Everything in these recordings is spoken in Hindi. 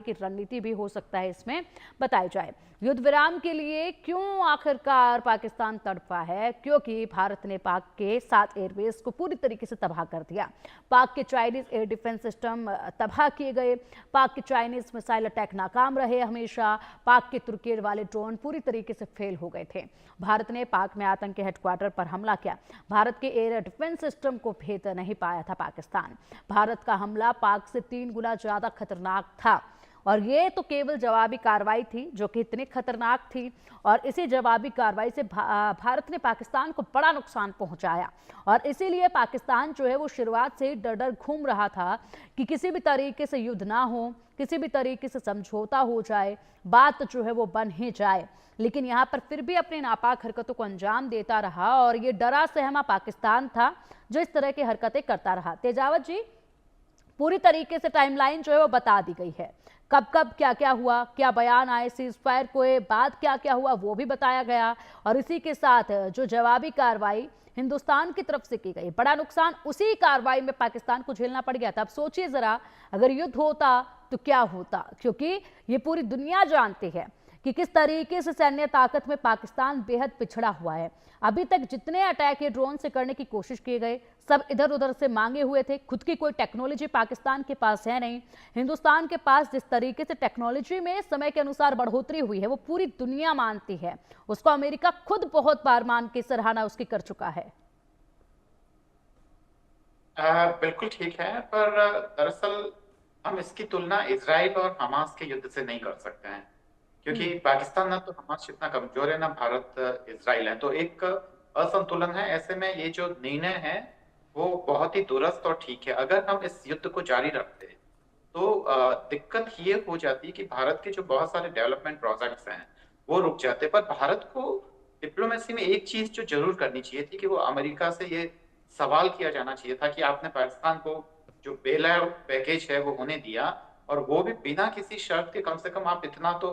की रणनीति भी हो सकता है इसमें बताई जाए। युद्ध विराम के लिए क्यों आखिरकार पाकिस्तान तड़पा है? क्योंकि भारत ने पाक के 7 एयरबेस को पूरी तरीके से तबाह कर दिया। पाक के चाइनीज एयर डिफेंस सिस्टम तबाह किए गए। पाक के चाइनीज मिसाइल अटैक नाकाम रहे हमेशा। पाक के तुर्की वाले ड्रोन पूरी तरीके से फेल हो गए थे। भारत ने पाक में आतंकी हेडक्वार्टर पर हमला किया। भारत के एयर डिफेंस सिस्टम को भेद नहीं पाया था पाकिस्तान। भारत का हमला पाक से 3 गुना ज्यादा खतरनाक था और ये तो केवल जवाबी कार्रवाई थी जो कि इतनी खतरनाक थी। और इसी जवाबी कार्रवाई से भारत ने पाकिस्तान को बड़ा नुकसान पहुंचाया। और इसीलिए पाकिस्तान जो है वो शुरुआत से ही डर डर घूम रहा था कि किसी भी तरीके से युद्ध ना हो, किसी भी तरीके से समझौता हो जाए, बात जो है वो बन ही जाए। लेकिन यहाँ पर फिर भी अपनी नापाक हरकतों को अंजाम देता रहा और ये डरा सहमा पाकिस्तान था जो इस तरह की हरकतें करता रहा। तेजावत जी, पूरी तरीके से टाइमलाइन जो है वो बता दी गई है। कब कब क्या क्या हुआ, क्या बयान आए, सीज फायर के बाद क्या क्या हुआ वो भी बताया गया। और इसी के साथ जो जवाबी कार्रवाई हिंदुस्तान की तरफ से की गई, बड़ा नुकसान उसी कार्रवाई में पाकिस्तान को झेलना पड़ गया था। अब सोचिए जरा, अगर युद्ध होता तो क्या होता, क्योंकि ये पूरी दुनिया जानती है कि किस तरीके से सैन्य ताकत में पाकिस्तान बेहद पिछड़ा हुआ है। अभी तक जितने अटैक ये ड्रोन से करने की कोशिश किए गए सब इधर उधर से मांगे हुए थे। खुद की कोई टेक्नोलॉजी पाकिस्तान के पास है नहीं। हिंदुस्तान के पास जिस तरीके से टेक्नोलॉजी में समय के अनुसार बढ़ोतरी हुई है वो पूरी दुनिया मानती है। उसको अमेरिका खुद बहुत बार मान के सराहना उसकी कर चुका है। बिल्कुल ठीक है, पर दरअसल हम इसकी तुलना इजराइल और हमास के युद्ध से नहीं कर सकते हैं, क्योंकि पाकिस्तान ना तो हमास जितना कमजोर है ना भारत इजराइल है, तो एक असंतुलन है। ऐसे में ये जो निर्णय है वो बहुत ही दुरुस्त और ठीक है। अगर हम इस युद्ध को जारी रखते तो दिक्कत ये हो जाती कि भारत के जो बहुत सारे डेवलपमेंट प्रोजेक्ट्स हैं वो रुक जाते। पर भारत को डिप्लोमेसी में एक चीज जो जरूर करनी चाहिए थी कि वो अमेरिका से ये सवाल किया जाना चाहिए था कि आपने पाकिस्तान को जो बेल आउट पैकेज है वो होने दिया, और वो भी बिना किसी शर्त के। कम से कम आप इतना तो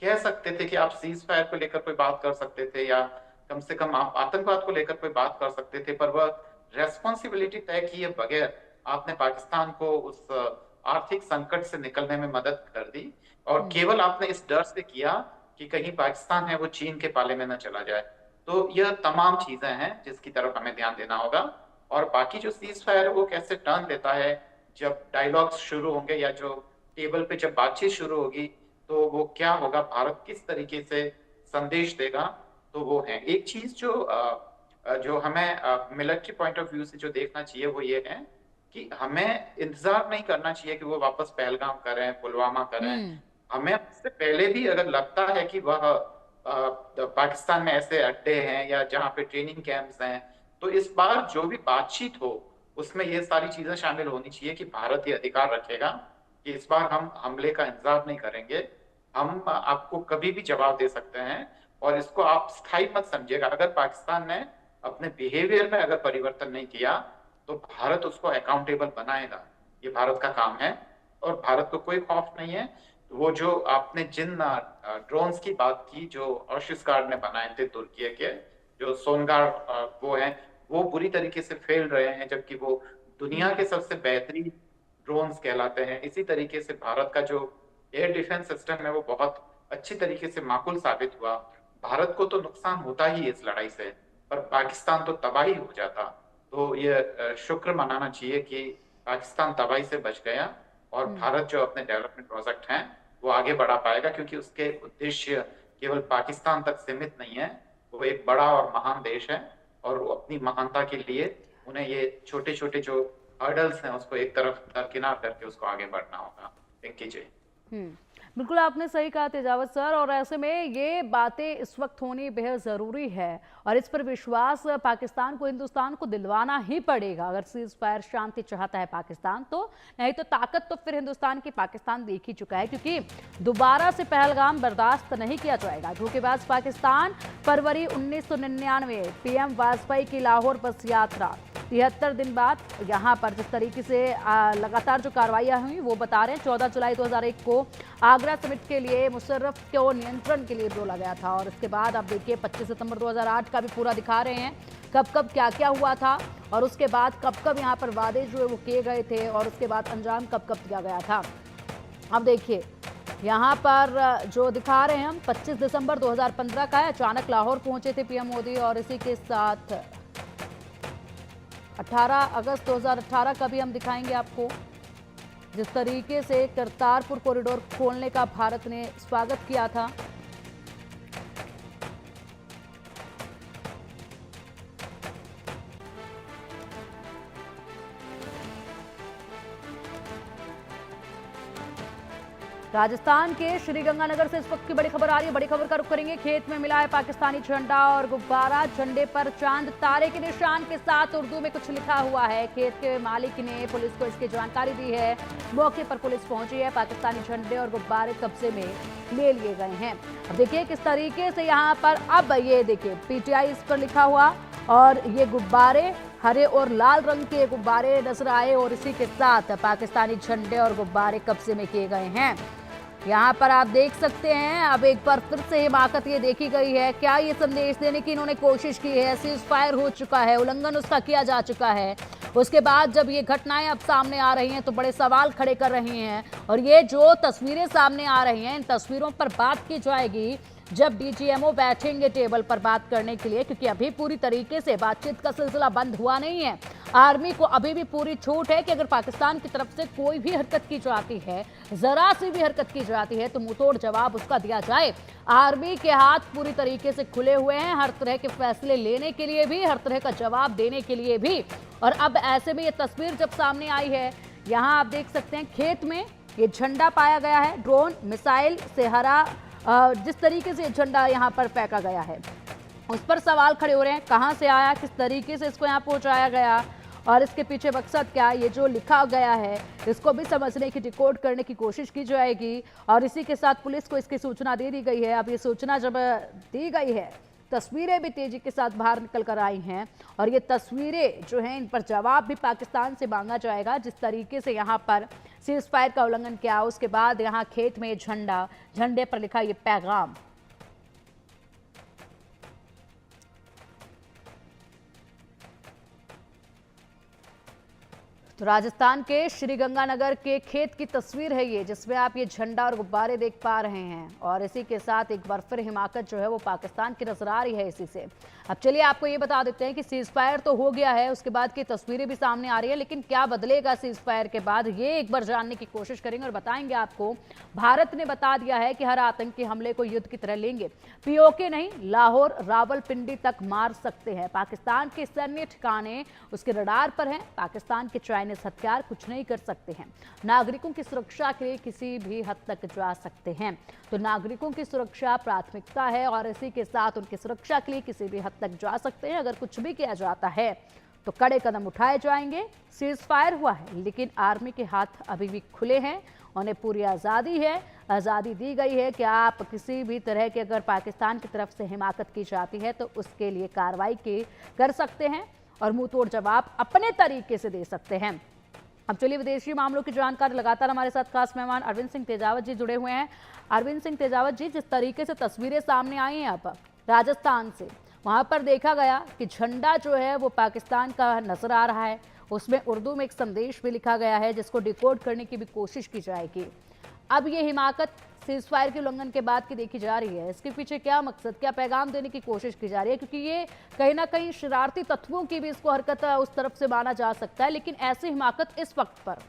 कह सकते थे कि आप सीज फायर को लेकर कोई बात कर सकते थे, या कम से कम आप आतंकवाद को लेकर कोई बात कर सकते थे। पर वह रेस्पॉन्सिबिलिटी तय किए बगैर आपने पाकिस्तान को उस आर्थिक संकट से निकलने में मदद कर दी, और केवल आपने इस डर से किया कि कहीं पाकिस्तान है वो चीन के पाले में न चला जाए। तो यह तमाम चीजें हैं जिसकी तरफ हमें ध्यान देना होगा। और बाकी जो सीज फायर है वो कैसे टर्न लेता है, जब डायलॉग्स शुरू होंगे या जो टेबल पे जब बातचीत शुरू होगी तो वो क्या होगा, भारत किस तरीके से संदेश देगा, तो वो है एक चीज जो हमें मिलिट्री पॉइंट ऑफ व्यू से जो देखना चाहिए वो ये है कि हमें इंतजार नहीं करना चाहिए कि वो वापस पहलगाम करें, पुलवामा करें। हमें उससे पहले भी अगर लगता है कि वह पाकिस्तान में ऐसे अड्डे हैं या जहाँ पे ट्रेनिंग कैंप्स हैं, तो इस बार जो भी बातचीत हो उसमें ये सारी चीजें शामिल होनी चाहिए कि भारत ये अधिकार रखेगा कि इस बार हम हमले का इंतजार नहीं करेंगे, हम आपको कभी भी जवाब दे सकते हैं। और इसको आप स्थायी मत समझिएगा। अगर पाकिस्तान ने अपने बिहेवियर में अगर परिवर्तन नहीं किया तो भारत उसको अकाउंटेबल बनाएगा। ये भारत का काम है और भारत को कोई खौफ नहीं है। वो जो आपने जिन ड्रोन्स की बात की जो ओशिस्कार्ड ने बनाए थे तुर्की के, जो सोनगार वो हैं, वो बुरी तरीके से फेल रहे हैं, जबकि वो दुनिया के सबसे बेहतरीन ड्रोन्स कहलाते हैं। इसी तरीके से भारत का जो एयर डिफेंस सिस्टम है वो बहुत अच्छी तरीके से माकूल साबित हुआ। भारत को तो नुकसान होता ही इस लड़ाई से, पर पाकिस्तान तो तबाही हो जाता। तो ये शुक्र मनाना चाहिए कि पाकिस्तान तबाही से बच गया और भारत जो अपने डेवलपमेंट प्रोजेक्ट हैं वो आगे बढ़ा पाएगा, क्योंकि उसके उद्देश्य केवल पाकिस्तान तक सीमित नहीं है। वो एक बड़ा और महान देश है और वो अपनी महानता के लिए उन्हें ये छोटे छोटे जो हर्डल्स हैं उसको एक तरफ दरकिनार करके उसको आगे बढ़ना होगा। पिंकी जी। बिल्कुल आपने सही कहा तेजावत सर। और ऐसे में ये बातें इस वक्त होनी बेहद ज़रूरी है और इस पर विश्वास पाकिस्तान को, हिंदुस्तान को दिलवाना ही पड़ेगा अगर सीज फायर शांति चाहता है पाकिस्तान तो। नहीं तो ताकत तो फिर हिंदुस्तान की पाकिस्तान देख ही चुका है, क्योंकि दोबारा से पहलगाम बर्दाश्त नहीं किया जाएगा। धोखेबाज पाकिस्तान। फरवरी 1999 पीएम वाजपेयी की लाहौर बस यात्रा, 73 दिन बाद यहाँ पर जिस तरीके से लगातार जो कार्रवाइयाँ हुई वो बता रहे हैं। 14 जुलाई 2001 को आगरा समिट के लिए मुशर्रफ को नियंत्रण के लिए बोला गया था और इसके बाद आप देखिए 25 सितंबर 2008 का भी पूरा दिखा रहे हैं कब कब क्या क्या हुआ था और उसके बाद कब कब यहाँ पर वादे जो है वो किए गए थे और उसके बाद अंजाम कब कब दिया गया था। अब देखिए यहाँ पर जो दिखा रहे हैं हम 25 दिसंबर 2015 का है। अचानक लाहौर पहुंचे थे पीएम मोदी और इसी के साथ 18 अगस्त 2018 का भी हम दिखाएंगे आपको, जिस तरीके से करतारपुर कॉरिडोर खोलने का भारत ने स्वागत किया था। राजस्थान के श्रीगंगानगर से इस वक्त की बड़ी खबर आ रही है। बड़ी खबर का रुख करेंगे। खेत में मिला है पाकिस्तानी झंडा और गुब्बारा। झंडे पर चांद तारे के निशान के साथ उर्दू में कुछ लिखा हुआ है। खेत के मालिक ने पुलिस को इसकी जानकारी दी है। मौके पर पुलिस पहुंची है। पाकिस्तानी झंडे और गुब्बारे कब्जे में ले लिए गए हैं। अब देखिए किस तरीके से यहाँ पर, अब ये देखिए पीटीआई इस पर लिखा हुआ और ये गुब्बारे हरे और लाल रंग के गुब्बारे नजर आए और इसी के साथ पाकिस्तानी झंडे और गुब्बारे कब्जे में किए गए हैं। यहाँ पर आप देख सकते हैं। अब एक बार फिर से हिमाकत ये देखी गई है। क्या ये संदेश देने की इन्होंने कोशिश की है? सीज फायर हो चुका है, उल्लंघन उसका किया जा चुका है। उसके बाद जब ये घटनाएं अब सामने आ रही हैं तो बड़े सवाल खड़े कर रही हैं। और ये जो तस्वीरें सामने आ रही हैं, इन तस्वीरों पर बात की जाएगी जब डीजीएमओ बैठेंगे टेबल पर बात करने के लिए, क्योंकि अभी पूरी तरीके से बातचीत का सिलसिला बंद हुआ नहीं है। आर्मी को अभी भी पूरी छूट है कि अगर पाकिस्तान की तरफ से कोई भी हरकत की जाती है, जरा सी भी हरकत की जाती है, तो मुंहतोड़ जवाब उसका दिया जाए। आर्मी के हाथ पूरी तरीके से खुले हुए हैं, हर तरह के फैसले लेने के लिए भी, हर तरह का जवाब देने के लिए भी। और अब ऐसे में ये तस्वीर जब सामने आई है, यहाँ आप देख सकते हैं खेत में ये झंडा पाया गया है। ड्रोन मिसाइल से हरा जिस तरीके से झंडा यहाँ पर फेंका गया है, उस पर सवाल खड़े हो रहे हैं। कहाँ से आया, किस तरीके से इसको यहाँ पहुँचाया गया और इसके पीछे मकसद क्या, ये जो लिखा गया है इसको भी समझने की, डिकोड करने की कोशिश की जाएगी। और इसी के साथ पुलिस को इसकी सूचना दे दी गई है। अब ये सूचना जब दी गई है, तस्वीरें भी तेजी के साथ बाहर निकल कर आई हैं और ये तस्वीरें जो हैं, इन पर जवाब भी पाकिस्तान से मांगा जाएगा। जिस तरीके से यहाँ पर सीज फायर का उल्लंघन किया, उसके बाद यहाँ खेत में झंडा, झंडे पर लिखा ये पैगाम। तो राजस्थान के श्रीगंगानगर के खेत की तस्वीर है ये, जिसमें आप ये झंडा और गुब्बारे देख पा रहे हैं। और इसी के साथ एक बार फिर हिमाकत जो है वो पाकिस्तान की नजर आ रही है इसी से। अब चलिए आपको ये बता देते हैं कि सीज फायर तो हो गया है, उसके बाद की तस्वीरें भी सामने आ रही है, लेकिन क्या बदलेगा सीज फायर के बाद, ये एक बार जानने की कोशिश करेंगे और बताएंगे आपको। भारत ने बता दिया है कि हर आतंकी हमले को युद्ध की तरह लेंगे। पीओके नहीं, लाहौर रावलपिंडी तक मार सकते हैं। पाकिस्तान के सैन्य ठिकाने उसके रडार पर हैं। पाकिस्तान के चाइनीज हथियार कुछ नहीं कर सकते हैं। नागरिकों की सुरक्षा के लिए किसी भी हद तक जा सकते हैं। तो नागरिकों की सुरक्षा प्राथमिकता है और इसी के साथ उनकी सुरक्षा के लिए किसी भी हद तक जा सकते हैं। अगर कुछ भी किया जाता है तो कड़े कदम उठाए जाएंगे। सीज फायर हुआ है, लेकिन आर्मी के हाथ अभी भी खुले हैं। उन्हें पूरी आज़ादी है, आज़ादी दी गई है कि आप किसी भी तरह के, अगर पाकिस्तान की तरफ से हिमाकत की जाती है तो उसके लिए कार्रवाई कर सकते हैं और मुंह तोड़ जवाब अपने तरीके से दे सकते हैं। अब चलिए विदेशी मामलों की जानकारी लगातार हमारे साथ खास मेहमान अरविंद सिंह तेजावत जी जुड़े हुए हैं। अरविंद सिंह तेजावत जी, जिस तरीके से तस्वीरें सामने आई हैं अब राजस्थान से, वहां पर देखा गया कि झंडा जो है वो पाकिस्तान का नजर आ रहा है। उसमें उर्दू में एक संदेश भी लिखा गया है जिसको डिकोड करने की भी कोशिश की जाएगी। अब ये हिमाकत सीज फायर के उल्लंघन के बाद की देखी जा रही है। इसके पीछे क्या मकसद, क्या पैगाम देने की कोशिश की जा रही है? क्योंकि ये कहीं ना कहीं शरारती तत्वों की भी इसको हरकत उस तरफ से माना जा सकता है। लेकिन ऐसी हिमाकत इस वक्त पर,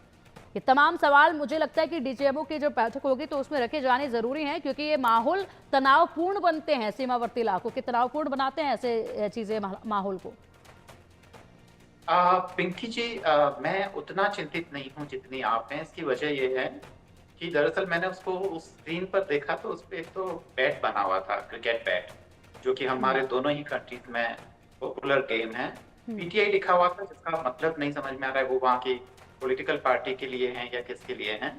ये तमाम सवाल मुझे लगता है कि डीजीएमओ की जो बैठक होगी तो उसमें रखे जाने जरूरी हैं, क्योंकि ये माहौल तनावपूर्ण बनते हैं। सीमावर्ती इलाकों के तनावपूर्ण बनाते हैं ऐसे चीजें माहौल को। पिंकी जी, मैं उतना चिंतित नहीं हूँ जितनी आप हैं। इसकी वजह यह है कि दरअसल मैंने उसको उस स्क्रीन पर देखा तो उस पर एक तो बैट बना हुआ था, क्रिकेट बैट, जो कि हमारे दोनों ही कंट्रीज में पॉपुलर गेम है। पीटीआई लिखा हुआ था, जिसका मतलब नहीं समझ में आ रहा है वो वहाँ की पॉलिटिकल पार्टी के लिए हैं या किसके लिए हैं।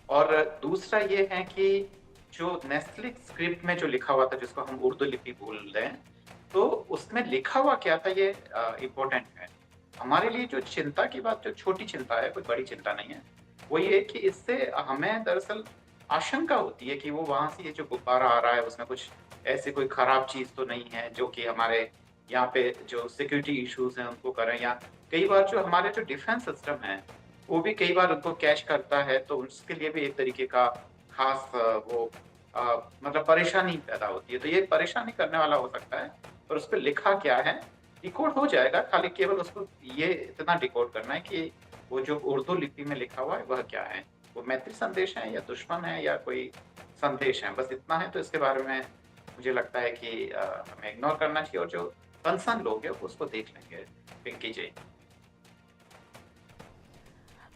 और दूसरा ये है कि जो नेस्लिक स्क्रिप्ट में जो लिखा हुआ था, जिसको हम उर्दू लिपि बोल रहे हैं, तो उसमें लिखा हुआ क्या था ये इम्पोर्टेंट है हमारे लिए। जो चिंता की बात, जो छोटी चिंता है, कोई बड़ी चिंता नहीं है, वो ये कि इससे हमें दरअसल आशंका होती है कि वो वहां से ये जो गुब्बारा आ रहा है उसमें कुछ ऐसे कोई खराब चीज तो नहीं है जो कि हमारे यहाँ पे जो सिक्योरिटी इश्यूज हैं उनको करें, या कई बार जो हमारे जो डिफेंस सिस्टम है वो भी कई बार उनको कैच करता है, तो उसके लिए भी एक तरीके का खास वो मतलब परेशानी पैदा होती है। तो ये परेशानी करने वाला हो सकता है, पर उसपे लिखा क्या है, डिकोड हो जाएगा, खाली केवल उसको ये इतना डिकोड करना है कि वो जो उर्दू लिपि में लिखा हुआ है, वह क्या है? वो मैत्री संदेश है या दुश्मन है या कोई संदेश है? बस इतना है, तो इसके बारे में मुझे लगता है कि हमें इग्नोर करना चाहिए और जो कंसर्न लोग हैं, वो उसको देख लेंगे। पिंकी जी।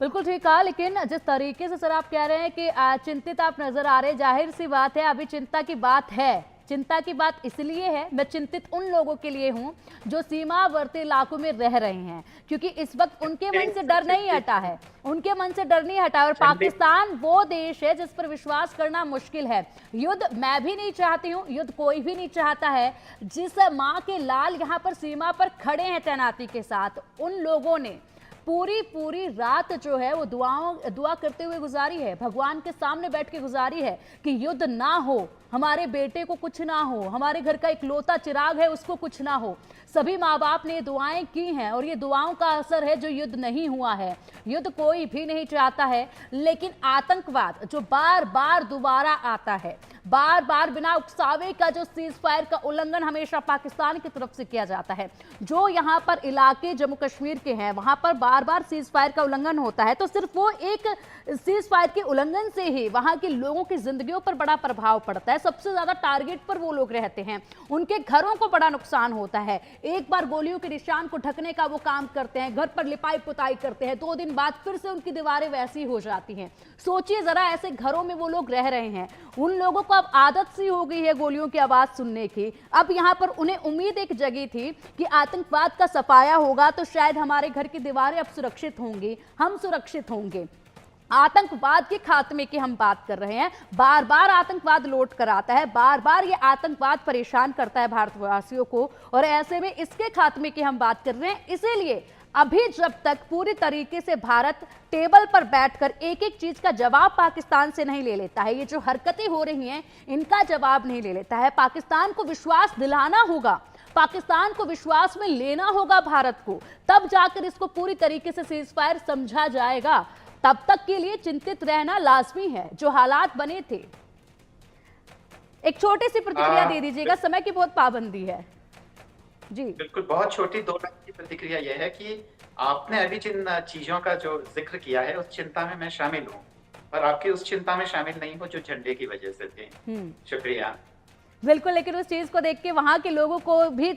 बिल्कुल ठीक कहा, लेकिन जिस तरीके से सर आप कह रहे हैं कि चिंतित आप नजर आ रहे हैं, जाहिर सी बात है अभी चिंता की बात है। चिंता की बात इसलिए है, मैं चिंतित उन लोगों के लिए हूं जो सीमावर्ती इलाकों में रह रहे हैं, क्योंकि इस वक्त उनके मन से डर नहीं हटा है, उनके मन से डर नहीं हटा। और पाकिस्तान वो देश है जिस पर विश्वास करना मुश्किल है। युद्ध मैं भी नहीं चाहती हूँ, युद्ध कोई भी नहीं चाहता है। जिस माँ के लाल यहाँ पर सीमा पर खड़े हैं तैनाती के साथ, उन लोगों ने पूरी रात जो है वो दुआ करते हुए गुजारी है, भगवान के सामने बैठ के गुजारी है कि युद्ध ना हो, हमारे बेटे को कुछ ना हो, हमारे घर का इकलौता चिराग है उसको कुछ ना हो। सभी माँ बाप ने दुआएं की हैं और ये दुआओं का असर है जो युद्ध नहीं हुआ है। युद्ध कोई भी नहीं चाहता है, लेकिन आतंकवाद जो बार बार दोबारा आता है, बार बार बिना उकसावे का जो सीज फायर का उल्लंघन हमेशा पाकिस्तान की तरफ से किया जाता है। जो यहाँ पर इलाके जम्मू कश्मीर के हैं वहां पर बार बार सीज फायर का उल्लंघन होता है, तो सिर्फ वो एक सीज फायर के उल्लंघन से ही वहां के लोगों की जिंदगियों पर बड़ा प्रभाव पड़ता है। सबसे ज्यादा टारगेट पर वो लोग रहते हैं, उनके घरों को बड़ा नुकसान होता है। एक बार गोलियों के निशान को ढकने का वो काम करते हैं, घर पर लिपाई पुताई करते हैं, 2 दिन बाद फिर से उनकी दीवारें वैसी हो जाती हैं। सोचिए जरा, ऐसे घरों में वो लोग रह रहे हैं, उन लोगों को अब आदत सी हो गई है गोलियों की आवाज सुनने की। अब यहां पर उन्हें उम्मीद एक जगी थी कि आतंकवाद का सफाया होगा तो शायद हमारे घर की दीवारें अब सुरक्षित होंगी, हम सुरक्षित होंगे। आतंकवाद के खात्मे की हम बात कर रहे हैं। बार बार आतंकवाद लौट कर आता है, बार बार ये आतंकवाद परेशान करता है भारतवासियों को, और ऐसे में इसके खात्मे की हम बात कर रहे हैं। इसीलिए अभी जब तक पूरी तरीके से भारत टेबल पर बैठकर एक एक चीज का जवाब पाकिस्तान से नहीं ले लेता है, ये जो हरकतें हो रही हैं इनका जवाब नहीं ले लेता है, पाकिस्तान को विश्वास दिलाना होगा, पाकिस्तान को विश्वास में लेना होगा भारत को, तब जाकर इसको पूरी तरीके से सीज फायर समझा जाएगा। तब तक के लिए चिंतित रहना लाजमी है, जो हालात बने थे। एक छोटी सी प्रतिक्रिया दे दीजिएगा, समय की बहुत पाबंदी है जी। बिल्कुल, बहुत छोटी 2 लाइन की प्रतिक्रिया यह है कि आपने अभी जिन चीजों का जो जिक्र किया है उस चिंता में मैं शामिल हूँ, पर आपकी उस चिंता में शामिल नहीं हूँ जो झंडे की वजह से थे। शुक्रिया। बिल्कुल, लेकिन उस चीज को देख के वहां के लोगों को भी